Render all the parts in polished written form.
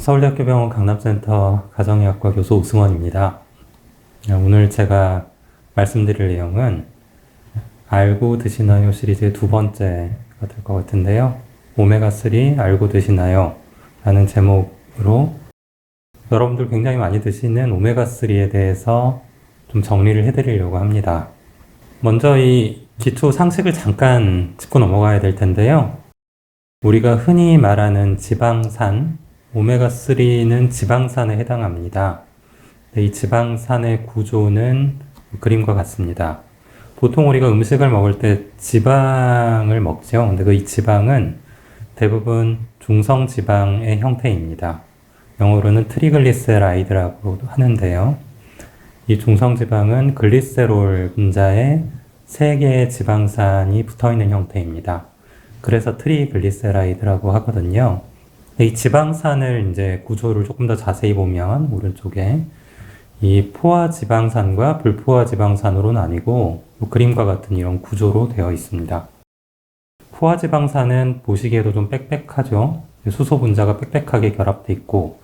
서울대학교 병원 강남센터 가정의학과 교수 오승원입니다. 오늘 제가 말씀드릴 내용은 알고 드시나요 시리즈의 두 번째가 될 것 같은데요. 오메가3 알고 드시나요? 라는 제목으로 여러분들 굉장히 많이 드시는 오메가3에 대해서 좀 정리를 해드리려고 합니다. 먼저 이 기초 상식을 잠깐 짚고 넘어가야 될 텐데요. 우리가 흔히 말하는 지방산, 오메가3는 지방산에 해당합니다. 이 지방산의 구조는 그림과 같습니다. 보통 우리가 음식을 먹을 때 지방을 먹죠. 근데 이 지방은 대부분 중성지방의 형태입니다. 영어로는 트리글리세라이드라고 하는데요. 이 중성지방은 글리세롤 분자에 3개의 지방산이 붙어있는 형태입니다. 그래서 트리글리세라이드라고 하거든요. 이 지방산을 이제 구조를 조금 더 자세히 보면 오른쪽에 이 포화지방산과 불포화지방산으로 나뉘고 그림과 같은 이런 구조로 되어 있습니다. 포화지방산은 보시기에도 좀 빽빽하죠. 수소 분자가 빽빽하게 결합되어 있고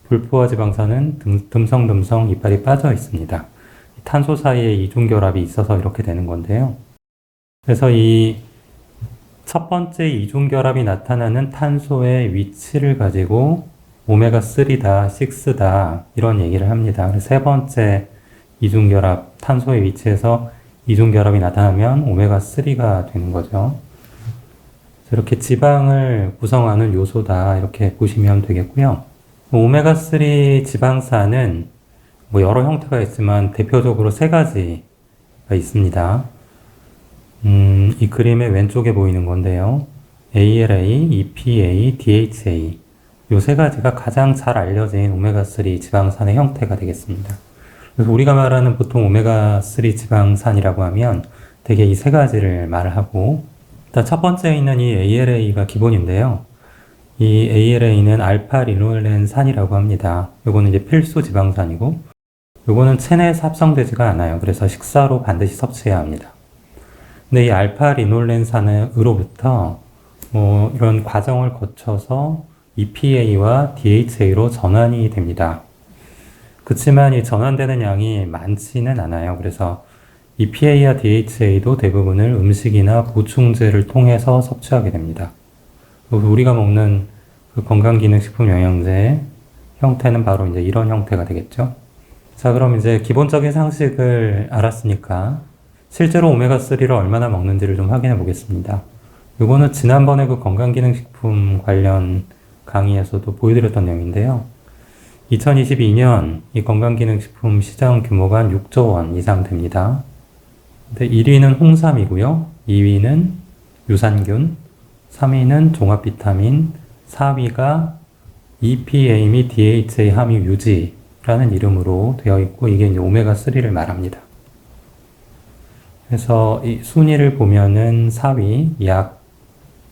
불포화지방산은 듬성듬성 이빨이 빠져 있습니다. 탄소 사이에 이중결합이 있어서 이렇게 되는 건데요. 그래서 이 첫 번째 이중결합이 나타나는 탄소의 위치를 가지고 오메가3다, 6다 이런 얘기를 합니다. 그래서 세 번째 이중결합, 탄소의 위치에서 이중결합이 나타나면 오메가3가 되는 거죠. 이렇게 지방을 구성하는 요소다 이렇게 보시면 되겠고요. 오메가3 지방산은 여러 형태가 있지만 대표적으로 3가지가 있습니다. 이 그림의 왼쪽에 보이는 건데요. ALA, EPA, DHA 이 3가지가 가장 잘 알려진 오메가3 지방산의 형태가 되겠습니다. 그래서 우리가 말하는 보통 오메가3 지방산이라고 하면 대개 이 3가지를 말을 하고 일단 첫 번째에 있는 이 ALA가 기본인데요. 이 ALA는 알파리놀렌산이라고 합니다. 요거는 이제 필수 지방산이고 요거는 체내에서 합성되지가 않아요. 그래서 식사로 반드시 섭취해야 합니다. 근데 이 알파리놀렌산으로부터 이런 과정을 거쳐서 EPA와 DHA로 전환이 됩니다. 그렇지만 이 전환되는 양이 많지는 않아요. 그래서 EPA와 DHA도 대부분을 음식이나 보충제를 통해서 섭취하게 됩니다. 우리가 먹는 그 건강기능식품 영양제의 형태는 바로 이제 이런 형태가 되겠죠. 자, 그럼 이제 기본적인 상식을 알았으니까 실제로 오메가3를 얼마나 먹는지를 좀 확인해 보겠습니다. 이거는 지난번에 그 건강기능식품 관련 강의에서도 보여드렸던 내용인데요. 2022년 이 건강기능식품 시장 규모가 한 6조 원 이상 됩니다. 근데 1위는 홍삼이고요. 2위는 유산균, 3위는 종합비타민, 4위가 EPA 및 DHA 함유 유지라는 이름으로 되어 있고 이게 이제 오메가3를 말합니다. 그래서 이 순위를 보면은 4위 약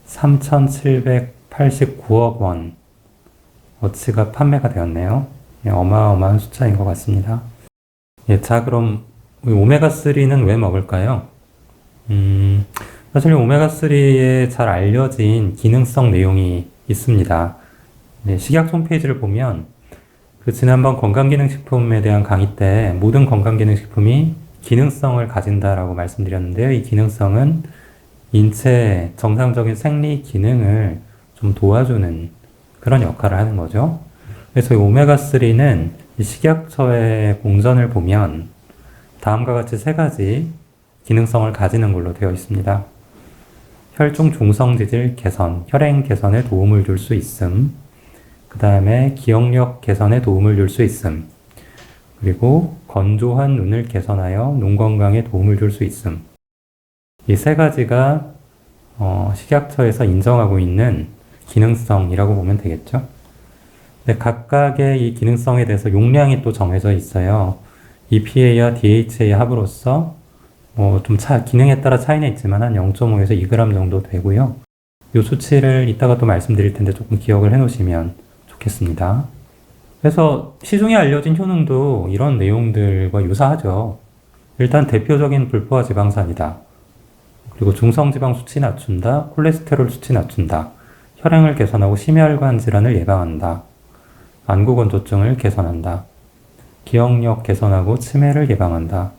3,789억 원 어치가 판매가 되었네요. 어마어마한 숫자인 것 같습니다. 자, 그럼 오메가3는 왜 먹을까요? 사실 오메가3에 잘 알려진 기능성 내용이 있습니다. 식약처 홈페이지를 보면 그 지난번 건강기능식품에 대한 강의 때 모든 건강기능식품이 기능성을 가진다라고 말씀드렸는데요. 이 기능성은 인체의 정상적인 생리 기능을 좀 도와주는 그런 역할을 하는 거죠. 그래서 이 오메가3는 이 식약처의 공전을 보면 다음과 같이 3가지 기능성을 가지는 걸로 되어 있습니다. 혈중 중성지질 개선, 혈행 개선에 도움을 줄 수 있음. 그 다음에 기억력 개선에 도움을 줄 수 있음. 그리고 건조한 눈을 개선하여 눈 건강에 도움을 줄 수 있음. 이 3가지가 식약처에서 인정하고 있는 기능성이라고 보면 되겠죠. 근데 각각의 이 기능성에 대해서 용량이 또 정해져 있어요. EPA와 DHA 합으로서 좀 기능에 따라 차이는 있지만 한 0.5에서 2g 정도 되고요. 이 수치를 이따가 또 말씀드릴 텐데 조금 기억을 해 놓으시면 좋겠습니다. 그래서 시중에 알려진 효능도 이런 내용들과 유사하죠. 일단 대표적인 불포화 지방산이다. 그리고 중성지방 수치 낮춘다. 콜레스테롤 수치 낮춘다. 혈행을 개선하고 심혈관 질환을 예방한다. 완구건조증을 개선한다. 기억력 개선하고 치매를 예방한다.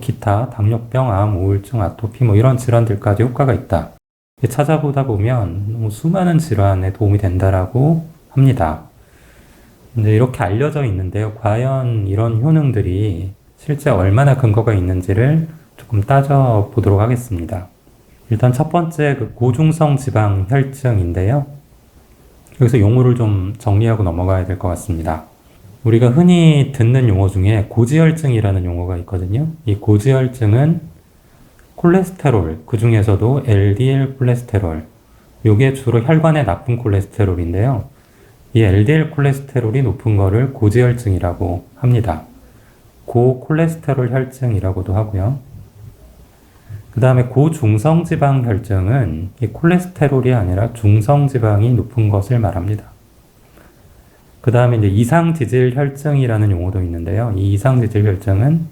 기타 당뇨병, 암, 우울증, 아토피 이런 질환들까지 효과가 있다. 찾아보다 보면 수많은 질환에 도움이 된다라고 합니다. 근데 이렇게 알려져 있는데요. 과연 이런 효능들이 실제 얼마나 근거가 있는지를 조금 따져보도록 하겠습니다. 일단 첫 번째 고중성 지방 혈증인데요. 여기서 용어를 좀 정리하고 넘어가야 될 것 같습니다. 우리가 흔히 듣는 용어 중에 고지혈증이라는 용어가 있거든요. 이 고지혈증은 콜레스테롤, 그 중에서도 LDL 콜레스테롤, 이게 주로 혈관의 나쁜 콜레스테롤인데요. 이 LDL 콜레스테롤이 높은 거를 고지혈증이라고 합니다. 고콜레스테롤 혈증이라고도 하고요. 그 다음에 고중성지방 혈증은 이 콜레스테롤이 아니라 중성지방이 높은 것을 말합니다. 그 다음에 이제 이상지질 혈증이라는 용어도 있는데요. 이 이상지질 혈증은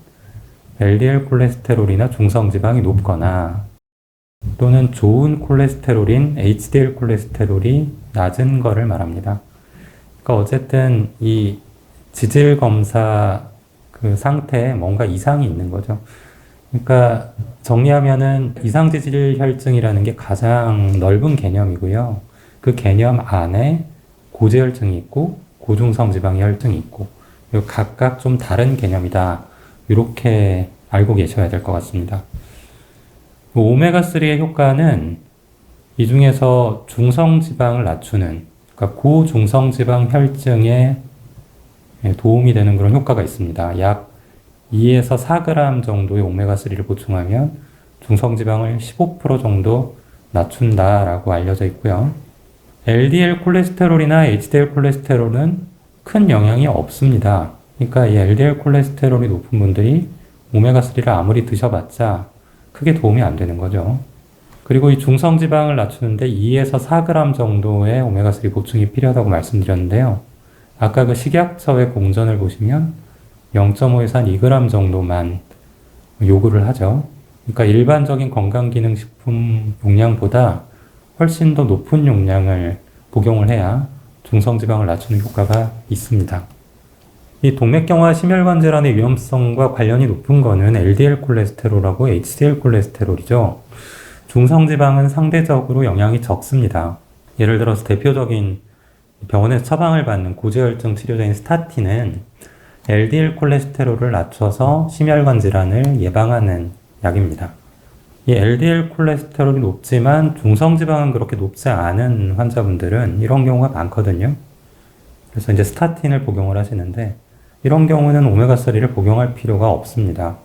LDL 콜레스테롤이나 중성지방이 높거나 또는 좋은 콜레스테롤인 HDL 콜레스테롤이 낮은 거를 말합니다. 그러니까 어쨌든 이 지질 검사 그 상태에 뭔가 이상이 있는 거죠. 그러니까 정리하면은 이상지질 혈증이라는 게 가장 넓은 개념이고요. 그 개념 안에 고지혈증이 있고 고중성지방의 혈증이 있고 각각 좀 다른 개념이다. 이렇게 알고 계셔야 될 것 같습니다. 오메가3의 효과는 이 중에서 중성지방을 낮추는, 그러니까 고중성지방 혈증에 도움이 되는 그런 효과가 있습니다. 약 2에서 4g 정도의 오메가3를 보충하면 중성지방을 15% 정도 낮춘다라고 알려져 있고요. LDL 콜레스테롤이나 HDL 콜레스테롤은 큰 영향이 없습니다. 그러니까 이 LDL 콜레스테롤이 높은 분들이 오메가3를 아무리 드셔봤자 크게 도움이 안 되는 거죠. 그리고 이 중성지방을 낮추는데 2에서 4g 정도의 오메가3 보충이 필요하다고 말씀드렸는데요. 아까 그 식약처의 공전을 보시면 0.5에서 한 2g 정도만 요구를 하죠. 그러니까 일반적인 건강기능식품 용량보다 훨씬 더 높은 용량을 복용을 해야 중성지방을 낮추는 효과가 있습니다. 이 동맥경화 심혈관 질환의 위험성과 관련이 높은 거는 LDL 콜레스테롤하고 HDL 콜레스테롤이죠. 중성지방은 상대적으로 영향이 적습니다. 예를 들어서 대표적인 병원에서 처방을 받는 고지혈증 치료제인 스타틴은 LDL 콜레스테롤을 낮춰서 심혈관 질환을 예방하는 약입니다. 이 LDL 콜레스테롤이 높지만 중성지방은 그렇게 높지 않은 환자분들은 이런 경우가 많거든요. 그래서 이제 스타틴을 복용을 하시는데 이런 경우는 오메가3를 복용할 필요가 없습니다.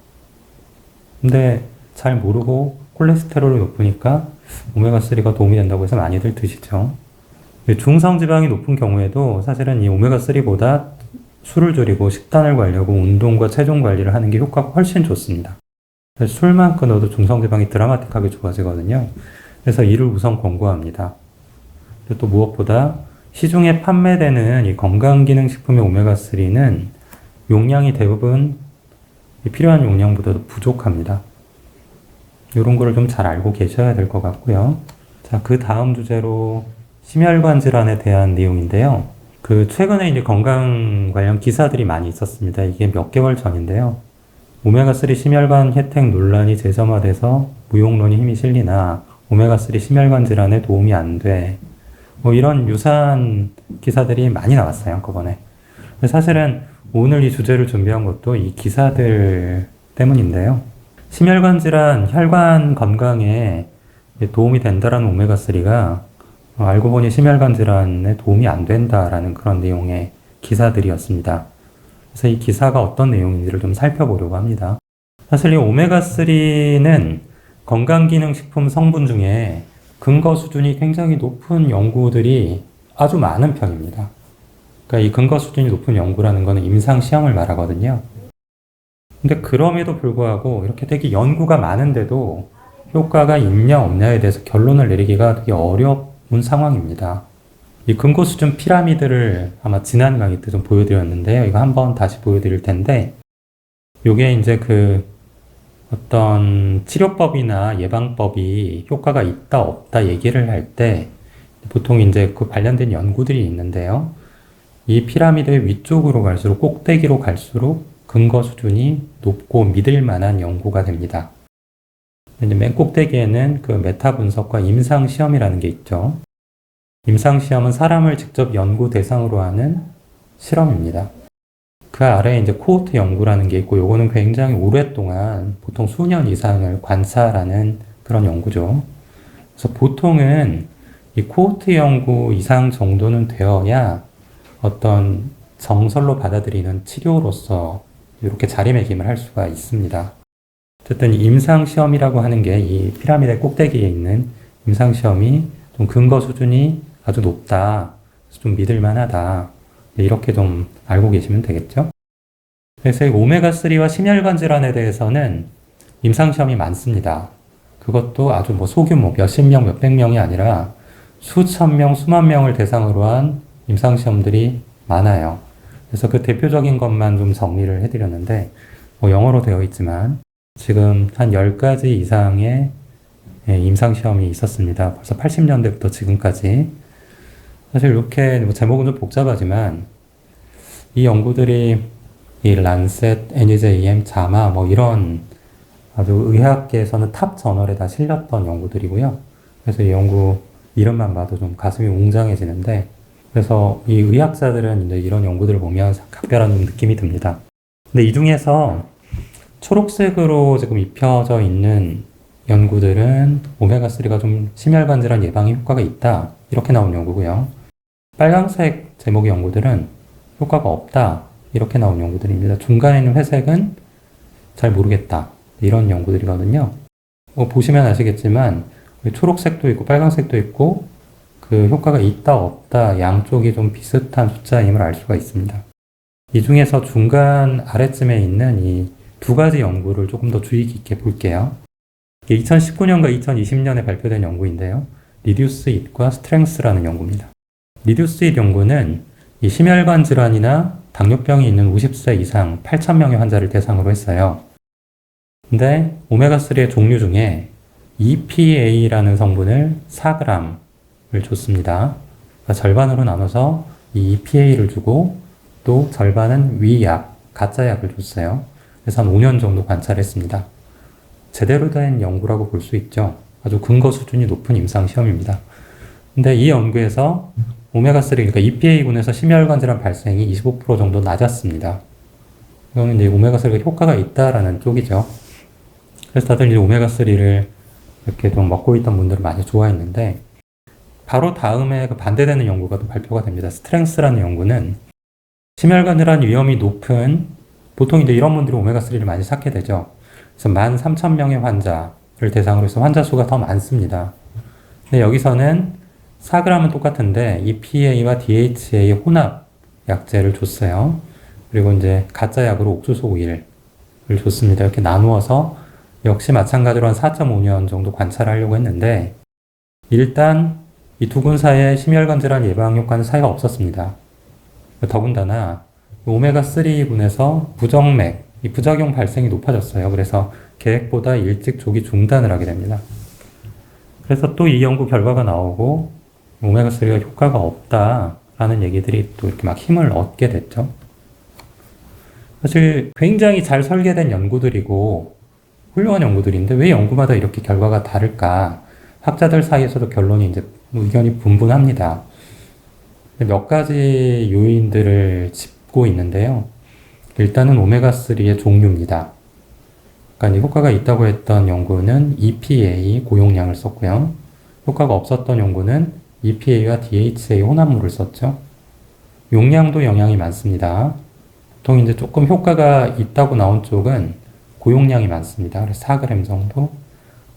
근데 잘 모르고 콜레스테롤이 높으니까 오메가3가 도움이 된다고 해서 많이들 드시죠. 중성지방이 높은 경우에도 사실은 이 오메가3보다 술을 줄이고 식단을 관리하고 운동과 체중 관리를 하는 게 효과가 훨씬 좋습니다. 술만 끊어도 중성지방이 드라마틱하게 좋아지거든요. 그래서 이를 우선 권고합니다. 그리고 또 무엇보다 시중에 판매되는 이 건강기능식품의 오메가3는 용량이 대부분 필요한 용량보다도 부족합니다. 이런 거를 좀 잘 알고 계셔야 될 것 같고요. 자, 그 다음 주제로 심혈관 질환에 대한 내용인데요. 최근에 이제 건강 관련 기사들이 많이 있었습니다. 이게 몇 개월 전인데요. 오메가3 심혈관 혜택 논란이 재점화돼서 무용론이 힘이 실리나 오메가3 심혈관 질환에 도움이 안 돼. 이런 유사한 기사들이 많이 나왔어요, 한꺼번에. 사실은 오늘 이 주제를 준비한 것도 이 기사들 때문인데요. 심혈관 질환, 혈관 건강에 도움이 된다라는 오메가3가 알고 보니 심혈관 질환에 도움이 안 된다라는 그런 내용의 기사들이었습니다. 그래서 이 기사가 어떤 내용인지를 좀 살펴보려고 합니다. 사실 이 오메가3는 건강기능식품 성분 중에 근거 수준이 굉장히 높은 연구들이 아주 많은 편입니다. 그러니까 이 근거 수준이 높은 연구라는 것은 임상시험을 말하거든요. 근데 그럼에도 불구하고 이렇게 되게 연구가 많은데도 효과가 있냐 없냐에 대해서 결론을 내리기가 되게 어려운 상황입니다. 이 근거 수준 피라미드를 아마 지난 강의 때 좀 보여드렸는데요. 이거 한번 다시 보여드릴 텐데, 요게 이제 어떤 치료법이나 예방법이 효과가 있다 없다 얘기를 할 때 보통 이제 그 관련된 연구들이 있는데요. 이 피라미드의 위쪽으로 갈수록 꼭대기로 갈수록 근거 수준이 높고 믿을 만한 연구가 됩니다. 이제 맨 꼭대기에는 그 메타 분석과 임상 시험이라는 게 있죠. 임상 시험은 사람을 직접 연구 대상으로 하는 실험입니다. 그 아래에 이제 코호트 연구라는 게 있고, 요거는 굉장히 오랫동안 보통 수년 이상을 관찰하는 그런 연구죠. 그래서 보통은 이 코호트 연구 이상 정도는 되어야 어떤 정설로 받아들이는 치료로서 이렇게 자리매김을 할 수가 있습니다. 어쨌든 임상시험이라고 하는 게 이 피라미드 꼭대기에 있는 임상시험이 좀 근거 수준이 아주 높다, 좀 믿을만하다, 이렇게 좀 알고 계시면 되겠죠. 그래서 이 오메가3와 심혈관 질환에 대해서는 임상시험이 많습니다. 그것도 아주 뭐 소규모 몇십 명, 몇백 명이 아니라 수천 명, 수만 명을 대상으로 한 임상시험들이 많아요. 그래서 그 대표적인 것만 좀 정리를 해드렸는데, 뭐 영어로 되어 있지만 지금 한 10가지 이상의 임상시험이 있었습니다. 벌써 80년대부터 지금까지. 사실 이렇게 뭐 제목은 좀 복잡하지만 이 연구들이 이 란셋, NEJM, 자마 뭐 이런 아주 의학계에서는 탑 저널에 다 실렸던 연구들이고요. 그래서 이 연구 이름만 봐도 좀 가슴이 웅장해지는데, 그래서 이 의학자들은 이제 이런 연구들을 보면 각별한 느낌이 듭니다. 근데 이 중에서 초록색으로 지금 입혀져 있는 연구들은 오메가3가 좀 심혈관 질환 예방에 효과가 있다, 이렇게 나온 연구고요. 빨강색 제목의 연구들은 효과가 없다, 이렇게 나온 연구들입니다. 중간에 있는 회색은 잘 모르겠다, 이런 연구들이거든요. 뭐 보시면 아시겠지만 초록색도 있고 빨강색도 있고 그 효과가 있다 없다 양쪽이 좀 비슷한 숫자임을 알 수가 있습니다. 이 중에서 중간 아래쯤에 있는 이 두 가지 연구를 조금 더 주의 깊게 볼게요. 2019년과 2020년에 발표된 연구인데요. Reduce It과 Strength라는 연구입니다. Reduce It 연구는 이 심혈관 질환이나 당뇨병이 있는 50세 이상 8,000명의 환자를 대상으로 했어요. 근데 오메가3의 종류 중에 EPA라는 성분을 4g을 줬습니다. 그러니까 절반으로 나눠서 이 EPA를 주고 또 절반은 위약, 가짜 약을 줬어요. 그래서 한 5년 정도 관찰했습니다. 제대로 된 연구라고 볼 수 있죠. 아주 근거 수준이 높은 임상시험입니다. 근데 이 연구에서 오메가3, 그러니까 EPA군에서 심혈관 질환 발생이 25% 정도 낮았습니다. 이거는 이제 오메가3가 효과가 있다라는 쪽이죠. 그래서 다들 이제 오메가3를 이렇게 좀 먹고 있던 분들을 많이 좋아했는데, 바로 다음에 그 반대되는 연구가 또 발표가 됩니다. 스트렝스라는 연구는 심혈관 질환 위험이 높은, 보통 이제 이런 분들이 오메가3를 많이 찾게 되죠. 그래서 13,000명의 환자를 대상으로 해서 환자 수가 더 많습니다. 근데 여기서는 4g은 똑같은데 EPA와 DHA 혼합 약제를 줬어요. 그리고 이제 가짜 약으로 옥수수 오일을 줬습니다. 이렇게 나누어서 역시 마찬가지로 한 4.5년 정도 관찰하려고 했는데, 일단 이 두 군 사이에 심혈관 질환 예방 효과는 사이가 없었습니다. 더군다나 오메가3군에서 부정맥, 이 부작용 발생이 높아졌어요. 그래서 계획보다 일찍 조기 중단을 하게 됩니다. 그래서 또 이 연구 결과가 나오고 오메가3가 효과가 없다라는 얘기들이 또 이렇게 막 힘을 얻게 됐죠. 사실 굉장히 잘 설계된 연구들이고 훌륭한 연구들인데 왜 연구마다 이렇게 결과가 다를까? 학자들 사이에서도 결론이 이제 의견이 분분합니다. 몇 가지 요인들을 짚고 있는데요. 일단은 오메가3의 종류입니다. 그러니까 효과가 있다고 했던 연구는 EPA 고용량을 썼고요. 효과가 없었던 연구는 EPA와 DHA 혼합물을 썼죠. 용량도 영향이 많습니다. 보통 이제 조금 효과가 있다고 나온 쪽은 고용량이 많습니다. 그래서 4g 정도.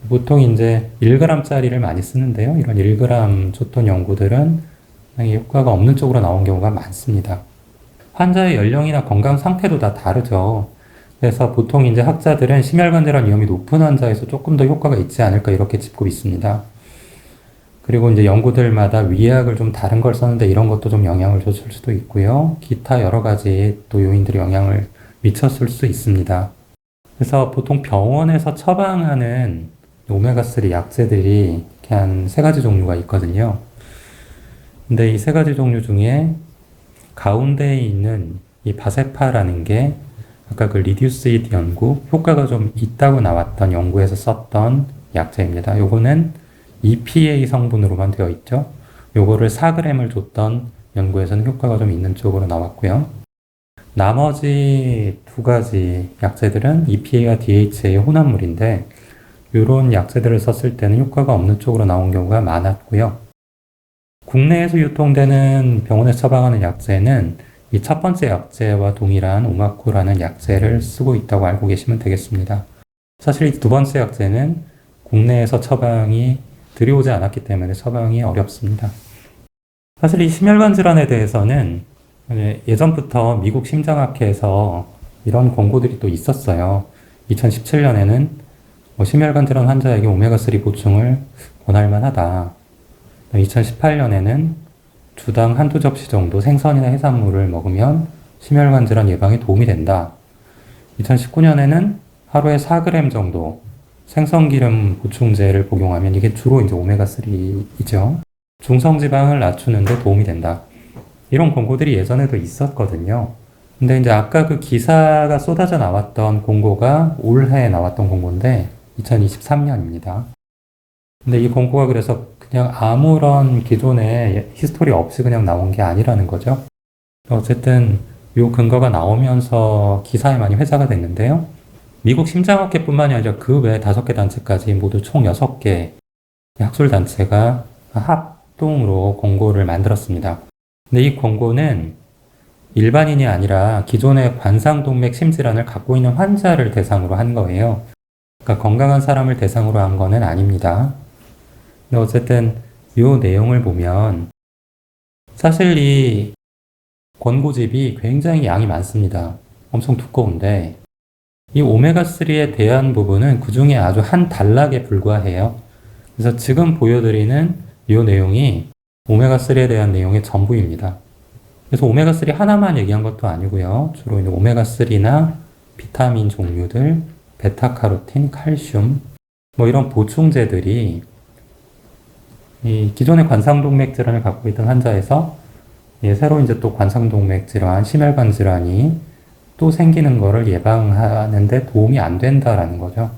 보통 이제 1g짜리를 많이 쓰는데요. 이런 1g 줬던 연구들은 효과가 없는 쪽으로 나온 경우가 많습니다. 환자의 연령이나 건강 상태도 다 다르죠. 그래서 보통 이제 학자들은 심혈관 질환 위험이 높은 환자에서 조금 더 효과가 있지 않을까 이렇게 짚고 있습니다. 그리고 이제 연구들마다 위약을 좀 다른 걸 썼는데 이런 것도 좀 영향을 줬을 수도 있고요. 기타 여러 가지 또 요인들이 영향을 미쳤을 수 있습니다. 그래서 보통 병원에서 처방하는 오메가3 약제들이 한 3가지 종류가 있거든요. 근데 이 3가지 종류 중에 가운데에 있는 이 바세파라는 게 아까 그 리듀스이드 연구, 효과가 좀 있다고 나왔던 연구에서 썼던 약제입니다. 요거는 EPA 성분으로만 되어 있죠. 요거를 4g을 줬던 연구에서는 효과가 좀 있는 쪽으로 나왔고요. 나머지 두 가지 약제들은 EPA와 DHA의 혼합물인데 이런 약제들을 썼을 때는 효과가 없는 쪽으로 나온 경우가 많았고요. 국내에서 유통되는 병원에서 처방하는 약제는 이 첫 번째 약제와 동일한 오마쿠라는 약제를 쓰고 있다고 알고 계시면 되겠습니다. 사실 이 두 번째 약제는 국내에서 처방이 들여오지 않았기 때문에 처방이 어렵습니다. 사실 이 심혈관 질환에 대해서는 예전부터 미국 심장학회에서 이런 권고들이 또 있었어요. 2017년에는 심혈관 질환 환자에게 오메가3 보충을 권할 만하다. 2018년에는 주당 한두 접시 정도 생선이나 해산물을 먹으면 심혈관 질환 예방에 도움이 된다. 2019년에는 하루에 4g 정도 생선기름 보충제를 복용하면 이게 주로 이제 오메가3이죠. 중성지방을 낮추는데 도움이 된다. 이런 권고들이 예전에도 있었거든요. 근데 이제 아까 그 기사가 쏟아져 나왔던 권고가 올해 나왔던 권고인데 2023년입니다. 근데 이 권고가 그래서 그냥 아무런 기존의 히스토리 없이 그냥 나온 게 아니라는 거죠. 어쨌든 요 근거가 나오면서 기사에 많이 회자가 됐는데요. 미국 심장학회뿐만이 아니라 그 외 5개 단체까지 모두 총 6개 학술단체가 합동으로 권고를 만들었습니다. 근데 이 권고는 일반인이 아니라 기존의 관상동맥 심질환을 갖고 있는 환자를 대상으로 한 거예요. 그러니까 건강한 사람을 대상으로 한 거는 아닙니다. 근데 어쨌든 이 내용을 보면 사실 이 권고집이 굉장히 양이 많습니다. 엄청 두꺼운데 이 오메가3에 대한 부분은 그 중에 아주 한 단락에 불과해요. 그래서 지금 보여드리는 이 내용이 오메가3에 대한 내용의 전부입니다. 그래서 오메가3 하나만 얘기한 것도 아니고요. 주로 이제 오메가3나 비타민 종류들, 베타카로틴, 칼슘, 이런 보충제들이 이 기존의 관상동맥 질환을 갖고 있던 환자에서 새로 이제 또 관상동맥 질환, 심혈관 질환이 또 생기는 거를 예방하는데 도움이 안 된다라는 거죠.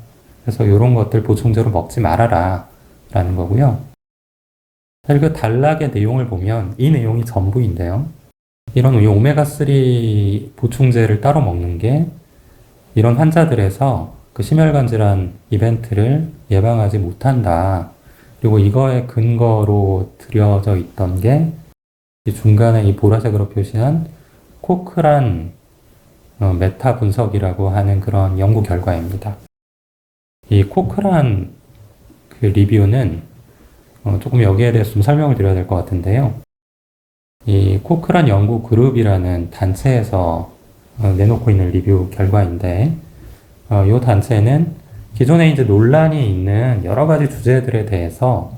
그래서 이런 것들 보충제로 먹지 말아라 라는 거고요. 사실 그 단락의 내용을 보면 이 내용이 전부인데요. 이런 오메가3 보충제를 따로 먹는 게 이런 환자들에서 그 심혈관 질환 이벤트를 예방하지 못한다. 그리고 이거의 근거로 들여져 있던 게 중간에 이 보라색으로 표시한 코크란 메타 분석이라고 하는 그런 연구 결과입니다. 이 코크란 그 리뷰는 조금 여기에 대해서 좀 설명을 드려야 될 것 같은데요. 이 코크란 연구 그룹이라는 단체에서 내놓고 있는 리뷰 결과인데, 이 단체는 기존에 이제 논란이 있는 여러 가지 주제들에 대해서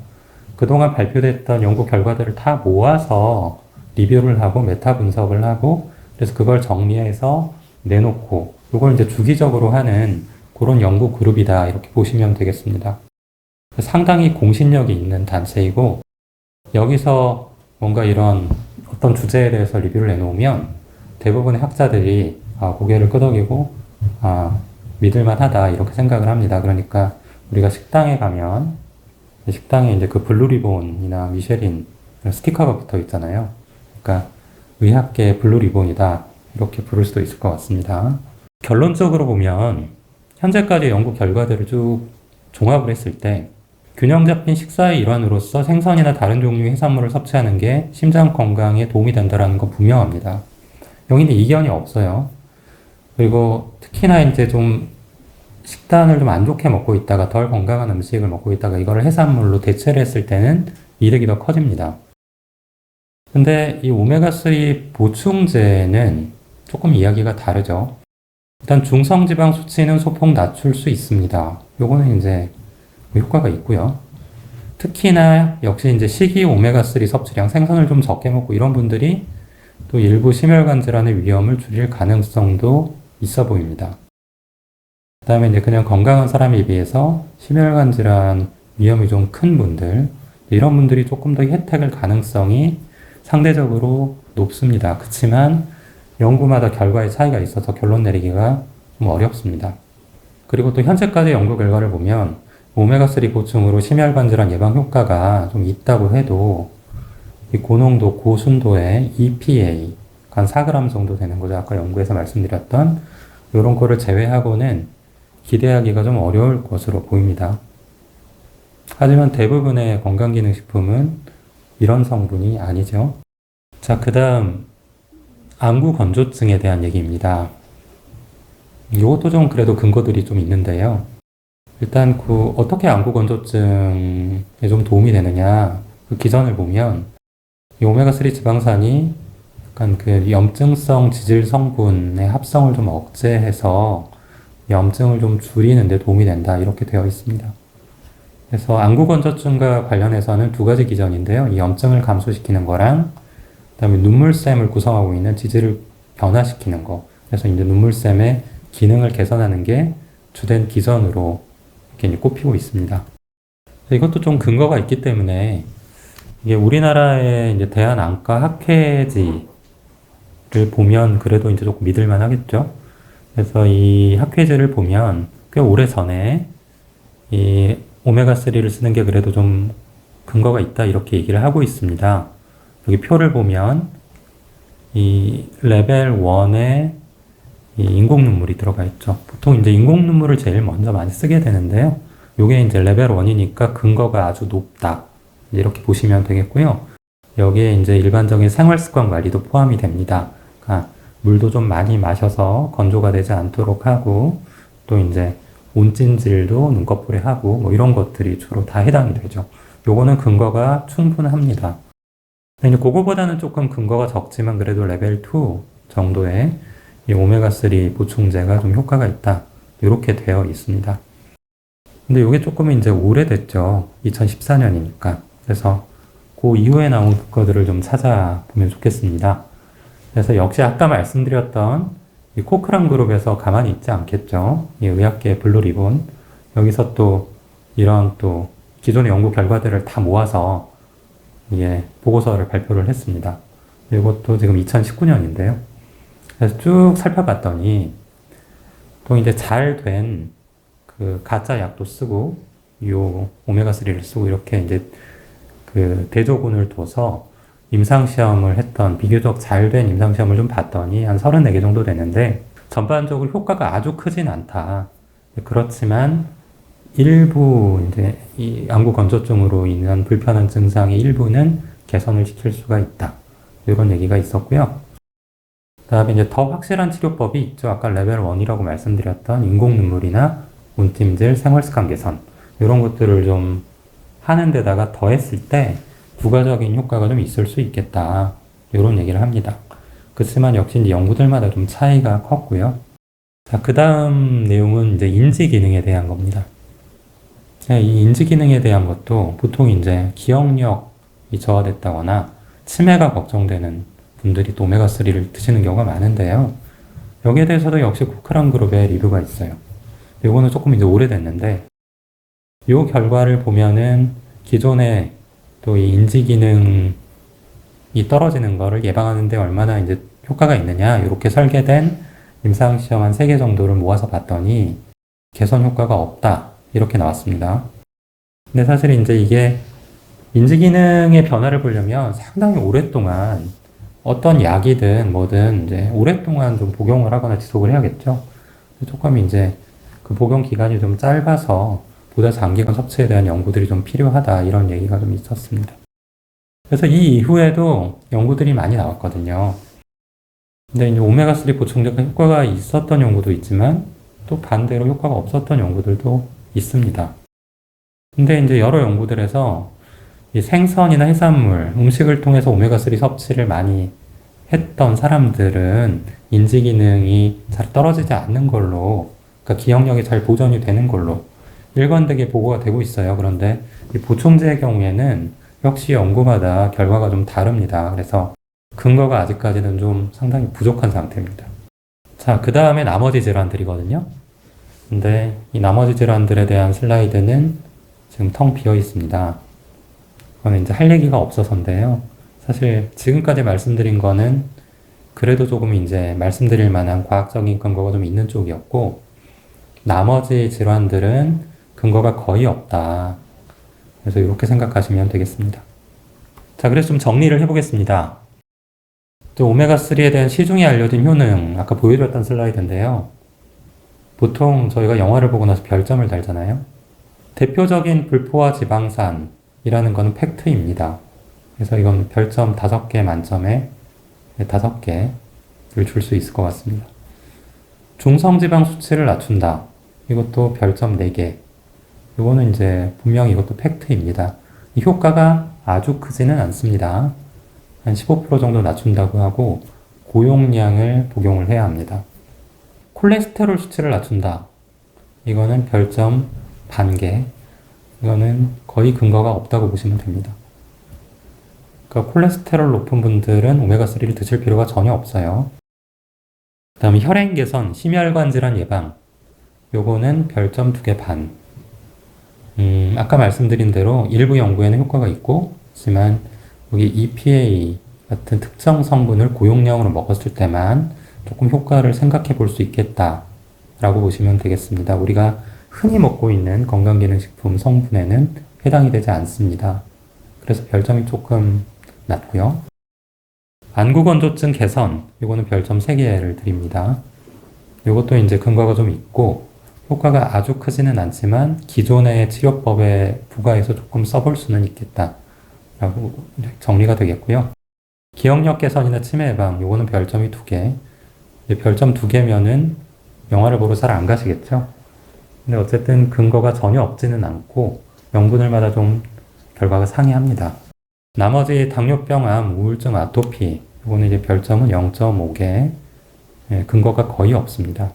그동안 발표됐던 연구 결과들을 다 모아서 리뷰를 하고 메타 분석을 하고 그래서 그걸 정리해서 내놓고 이걸 이제 주기적으로 하는 그런 연구 그룹이다 이렇게 보시면 되겠습니다. 상당히 공신력이 있는 단체이고 여기서 뭔가 이런 어떤 주제에 대해서 리뷰를 내놓으면 대부분의 학자들이 고개를 끄덕이고 믿을만하다 이렇게 생각을 합니다. 그러니까 우리가 식당에 가면 식당에 이제 그 블루리본이나 미쉐린 스티커가 붙어 있잖아요. 그러니까 의학계의 블루리본이다 이렇게 부를 수도 있을 것 같습니다. 결론적으로 보면 현재까지 연구 결과들을 쭉 종합을 했을 때 균형 잡힌 식사의 일환으로서 생선이나 다른 종류의 해산물을 섭취하는 게 심장 건강에 도움이 된다는 건 분명합니다. 여기는 이견이 없어요. 그리고 특히나 이제 좀 식단을 좀 안 좋게 먹고 있다가 덜 건강한 음식을 먹고 있다가 이거를 해산물로 대체를 했을 때는 이득이 더 커집니다. 근데 이 오메가3 보충제는 조금 이야기가 다르죠. 일단 중성지방 수치는 소폭 낮출 수 있습니다. 요거는 이제 효과가 있고요. 특히나 역시 이제 식이 오메가3 섭취량 생선을 좀 적게 먹고 이런 분들이 또 일부 심혈관 질환의 위험을 줄일 가능성도 있어 보입니다. 그 다음에 이제 그냥 건강한 사람에 비해서 심혈관 질환 위험이 좀 큰 분들, 이런 분들이 조금 더 혜택을 가능성이 상대적으로 높습니다. 그렇지만 연구마다 결과의 차이가 있어서 결론 내리기가 좀 어렵습니다. 그리고 또 현재까지 연구 결과를 보면 오메가3 보충으로 심혈관 질환 예방 효과가 좀 있다고 해도 이 고농도, 고순도의 EPA, 한 4g 정도 되는 거죠. 아까 연구에서 말씀드렸던 이런 거를 제외하고는 기대하기가 좀 어려울 것으로 보입니다. 하지만 대부분의 건강기능식품은 이런 성분이 아니죠. 자, 그 다음 안구 건조증에 대한 얘기입니다. 이것도 좀 그래도 근거들이 좀 있는데요. 일단 어떻게 안구 건조증에 좀 도움이 되느냐, 그 기전을 보면 이 오메가3 지방산이 약간 그 염증성 지질 성분의 합성을 좀 억제해서 염증을 좀 줄이는 데 도움이 된다, 이렇게 되어 있습니다. 그래서 안구 건조증과 관련해서는 두 가지 기전인데요. 이 염증을 감소시키는 거랑 그다음에 눈물샘을 구성하고 있는 지질을 변화시키는 거. 그래서 이제 눈물샘의 기능을 개선하는 게 주된 기전으로 이렇게 꼽히고 있습니다. 이것도 좀 근거가 있기 때문에 이게 우리나라의 이제 대한안과 학회지를 보면 그래도 이제 조금 믿을만 하겠죠. 그래서 이 학회지를 보면 꽤 오래 전에 이 오메가3를 쓰는 게 그래도 좀 근거가 있다, 이렇게 얘기를 하고 있습니다. 여기 표를 보면 이 레벨 1에 이 인공 눈물이 들어가 있죠. 보통 이제 인공 눈물을 제일 먼저 많이 쓰게 되는데요. 요게 이제 레벨 1이니까 근거가 아주 높다, 이렇게 보시면 되겠고요. 여기에 이제 일반적인 생활습관 관리도 포함이 됩니다. 그러니까 물도 좀 많이 마셔서 건조가 되지 않도록 하고, 또 이제 온찜질도 눈꺼풀에 하고, 뭐 이런 것들이 주로 다 해당이 되죠. 요거는 근거가 충분합니다. 이제 그거보다는 조금 근거가 적지만 그래도 레벨 2 정도의 이 오메가3 보충제가 좀 효과가 있다, 이렇게 되어 있습니다. 근데 이게 조금 이제 오래됐죠. 2014년이니까. 그래서 그 이후에 나온 것들을 좀 찾아보면 좋겠습니다. 그래서 역시 아까 말씀드렸던 이 코크란 그룹에서 가만히 있지 않겠죠. 이 의학계 블루 리본. 여기서 또 이런 또 기존의 연구 결과들을 다 모아서 이게 보고서를 발표를 했습니다. 이것도 지금 2019년인데요. 그래서 쭉 살펴봤더니 또 이제 잘 된 그 가짜 약도 쓰고 요 오메가3를 쓰고 이렇게 이제 그 대조군을 둬서 임상시험을 했던, 비교적 잘 된 임상시험을 좀 봤더니 한 34개 정도 되는데 전반적으로 효과가 아주 크진 않다. 그렇지만 일부 이제 이 안구 건조증으로 인한 불편한 증상의 일부는 개선을 시킬 수가 있다, 이런 얘기가 있었고요. 그 다음에 이제 더 확실한 치료법이 있죠. 아까 레벨 1이라고 말씀드렸던 인공 눈물이나 온찜질, 생활습관 개선, 이런 것들을 좀 하는 데다가 더했을 때 부가적인 효과가 좀 있을 수 있겠다, 이런 얘기를 합니다. 그렇지만 역시 이제 연구들마다 좀 차이가 컸고요. 자, 그 다음 내용은 이제 인지 기능에 대한 겁니다. 이 인지 기능에 대한 것도 보통 이제 기억력이 저하됐다거나 치매가 걱정되는 분들이 또 오메가3를 드시는 경우가 많은데요. 여기에 대해서도 역시 코크란 그룹의 리뷰가 있어요. 이거는 조금 이제 오래됐는데, 이 결과를 보면은 기존에 또 이 인지 기능이 떨어지는 거를 예방하는데 얼마나 이제 효과가 있느냐, 이렇게 설계된 임상시험 한 3개 정도를 모아서 봤더니 개선 효과가 없다, 이렇게 나왔습니다. 근데 사실 이제 이게 인지 기능의 변화를 보려면 상당히 오랫동안 어떤 약이든 뭐든 이제 오랫동안 좀 복용을 하거나 지속을 해야겠죠. 조금 이제 그 복용 기간이 좀 짧아서 보다 장기간 섭취에 대한 연구들이 좀 필요하다, 이런 얘기가 좀 있었습니다. 그래서 이 이후에도 연구들이 많이 나왔거든요. 근데 이제 오메가3 보충제가 효과가 있었던 연구도 있지만 또 반대로 효과가 없었던 연구들도 있습니다. 근데 이제 여러 연구들에서 이 생선이나 해산물, 음식을 통해서 오메가3 섭취를 많이 했던 사람들은 인지 기능이 잘 떨어지지 않는 걸로, 그러니까 기억력이 잘 보존이 되는 걸로 일관되게 보고가 되고 있어요. 그런데 이 보충제의 경우에는 역시 연구마다 결과가 좀 다릅니다. 그래서 근거가 아직까지는 좀 상당히 부족한 상태입니다. 자, 그 다음에 나머지 질환들이거든요. 근데 이 나머지 질환들에 대한 슬라이드는 지금 텅 비어 있습니다. 그거는 이제 할 얘기가 없어서인데요. 사실 지금까지 말씀드린 거는 그래도 조금 이제 말씀드릴 만한 과학적인 근거가 좀 있는 쪽이었고, 나머지 질환들은 근거가 거의 없다. 그래서 이렇게 생각하시면 되겠습니다. 자, 그래서 좀 정리를 해보겠습니다. 또 오메가3에 대한 시중에 알려진 효능, 아까 보여드렸던 슬라이드인데요. 보통 저희가 영화를 보고 나서 별점을 달잖아요. 대표적인 불포화 지방산이라는 거는 팩트입니다. 그래서 이건 별점 5개 만점에 5개를 줄 수 있을 것 같습니다. 중성지방 수치를 낮춘다. 이것도 별점 4개. 이거는 이제 분명히 이것도 팩트입니다. 이 효과가 아주 크지는 않습니다. 한 15% 정도 낮춘다고 하고 고용량을 복용을 해야 합니다. 콜레스테롤 수치를 낮춘다. 이거는 별점 반개. 이거는 거의 근거가 없다고 보시면 됩니다. 그러니까 콜레스테롤 높은 분들은 오메가3를 드실 필요가 전혀 없어요. 그 다음에 혈행 개선, 심혈관 질환 예방. 요거는 별점 2개 반. 아까 말씀드린 대로 일부 연구에는 효과가 있고, 하지만 여기 EPA 같은 특정 성분을 고용량으로 먹었을 때만 조금 효과를 생각해 볼 수 있겠다라고 보시면 되겠습니다. 우리가 흔히 먹고 있는 건강기능식품 성분에는 해당이 되지 않습니다. 그래서 별점이 조금 낮고요. 안구건조증 개선, 이거는 별점 3개를 드립니다. 이것도 이제 근거가 좀 있고 효과가 아주 크지는 않지만 기존의 치료법에 부과해서 조금 써볼 수는 있겠다라고 정리가 되겠고요. 기억력 개선이나 치매 예방, 이거는 별점이 2개. 별점 2개면은 영화를 보러 잘 안 가시겠죠? 근데 어쨌든 근거가 전혀 없지는 않고 명분을마다 좀 결과가 상이합니다. 나머지 당뇨병, 암, 우울증, 아토피, 이거는 이제 별점은 0.5개. 근거가 거의 없습니다.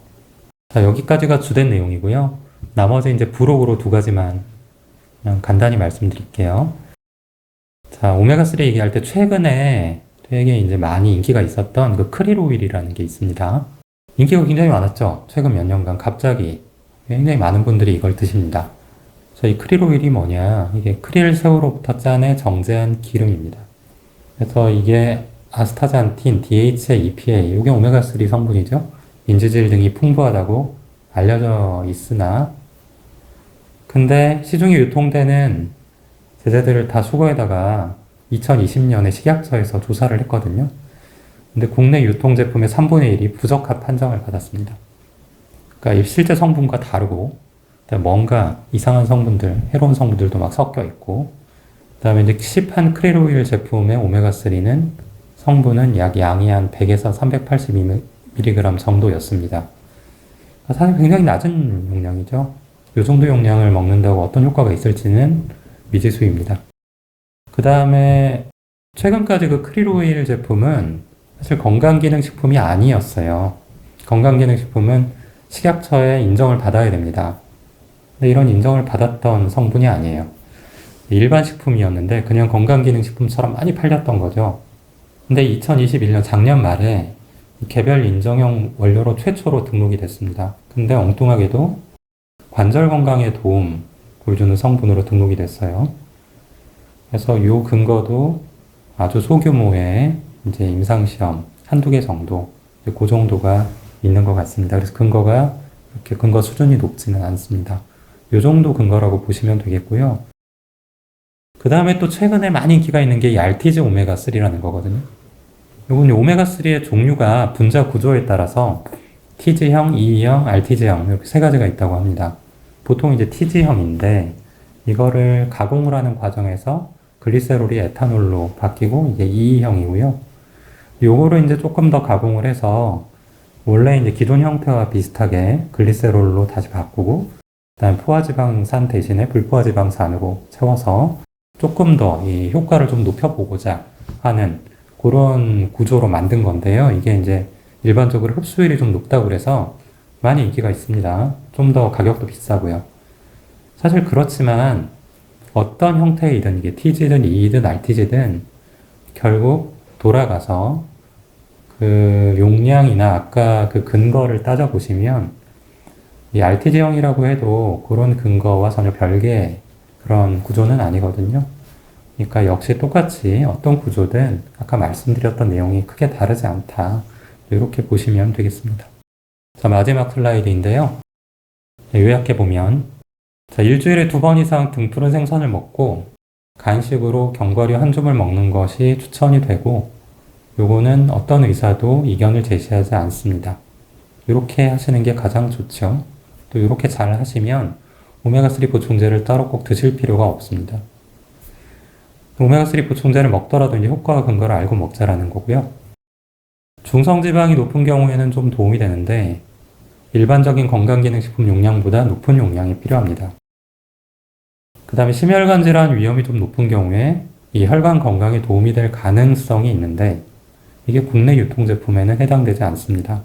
자, 여기까지가 주된 내용이고요. 나머지 이제 부록으로 2가지만 그냥 간단히 말씀드릴게요. 자, 오메가3 얘기할 때 최근에 되게 이제 많이 인기가 있었던 그 크릴 오일이라는 게 있습니다. 인기가 굉장히 많았죠. 최근 몇 년간 갑자기 굉장히 많은 분들이 이걸 드십니다. 이 크릴 오일이 뭐냐? 이게 크릴 새우로부터 짜낸 정제한 기름입니다. 그래서 이게 아스타잔틴, DHA, EPA, 이게 오메가3 성분이죠. 인지질 등이 풍부하다고 알려져 있으나, 근데 시중에 유통되는 제재들을 다 수거에다가 2020년에 식약처에서 조사를 했거든요. 근데 국내 유통 제품의 3분의 1이 부적합 판정을 받았습니다. 그러니까 실제 성분과 다르고, 뭔가 이상한 성분들, 해로운 성분들도 막 섞여 있고, 그 다음에 이제 시판 크릴 오일 제품의 오메가3는 성분은 약 양이 한 100에서 382mg 정도였습니다. 사실 굉장히 낮은 용량이죠. 이 정도 용량을 먹는다고 어떤 효과가 있을지는 미지수입니다. 그 다음에 최근까지 그 크릴 오일 제품은 사실 건강기능식품이 아니었어요. 건강기능식품은 식약처에 인정을 받아야 됩니다. 근데 이런 인정을 받았던 성분이 아니에요. 일반 식품이었는데 그냥 건강기능식품처럼 많이 팔렸던 거죠. 근데 2021년 작년 말에 개별 인정형 원료로 최초로 등록이 됐습니다. 근데 엉뚱하게도 관절 건강에 도움을 주는 성분으로 등록이 됐어요. 그래서 이 근거도 아주 소규모의 이제 임상시험 한두 개 정도, 그 정도가 있는 것 같습니다. 그래서 근거가 이렇게 근거 수준이 높지는 않습니다. 이 정도 근거라고 보시면 되겠고요. 그 다음에 또 최근에 많이 인기가 있는 게 이 RTG 오메가3라는 거거든요. 이건 오메가3의 종류가 분자 구조에 따라서 TG형, EE형, RTG형 이렇게 3가지가 있다고 합니다. 보통 이제 TG형인데 이거를 가공을 하는 과정에서 글리세롤이 에탄올로 바뀌고 이게 EE형이고요. 요거를 이제 조금 더 가공을 해서 원래 이제 기존 형태와 비슷하게 글리세롤로 다시 바꾸고 그다음에 포화지방산 대신에 불포화지방산으로 채워서 조금 더 이 효과를 좀 높여보고자 하는 그런 구조로 만든 건데요. 이게 이제 일반적으로 흡수율이 좀 높다고 그래서 많이 인기가 있습니다. 좀 더 가격도 비싸고요. 사실 그렇지만 어떤 형태이든 이게 TG든 EE든 RTG든 결국 돌아가서 그 용량이나 아까 그 근거를 따져보시면 이 RTG형이라고 해도 그런 근거와 전혀 별개의 그런 구조는 아니거든요. 그러니까 역시 똑같이 어떤 구조든 아까 말씀드렸던 내용이 크게 다르지 않다. 이렇게 보시면 되겠습니다. 자, 마지막 슬라이드인데요. 요약해 보면, 자, 일주일에 2번 이상 등푸른 생선을 먹고 간식으로 견과류 한 줌을 먹는 것이 추천이 되고, 요거는 어떤 의사도 이견을 제시하지 않습니다. 이렇게 하시는 게 가장 좋죠. 또 이렇게 잘 하시면 오메가3 보충제를 따로 꼭 드실 필요가 없습니다. 오메가3 보충제를 먹더라도 이제 효과와 근거를 알고 먹자라는 거고요. 중성지방이 높은 경우에는 좀 도움이 되는데 일반적인 건강기능식품 용량보다 높은 용량이 필요합니다. 그 다음에 심혈관 질환 위험이 좀 높은 경우에 이 혈관 건강에 도움이 될 가능성이 있는데 이게 국내 유통제품에는 해당되지 않습니다.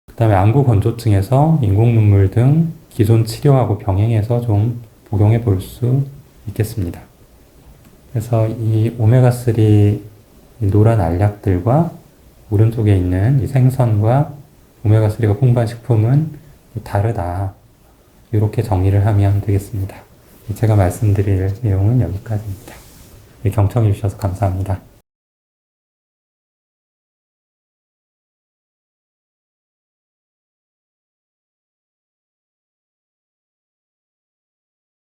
그 다음에 안구 건조증에서 인공눈물 등 기존 치료하고 병행해서 좀 복용해 볼 수 있겠습니다. 그래서 이 오메가3 노란 알약들과 오른쪽에 있는 이 생선과 오메가3가 풍부한 식품은 다르다. 이렇게 정리를 하면 되겠습니다. 제가 말씀드릴 내용은 여기까지입니다. 경청해 주셔서 감사합니다.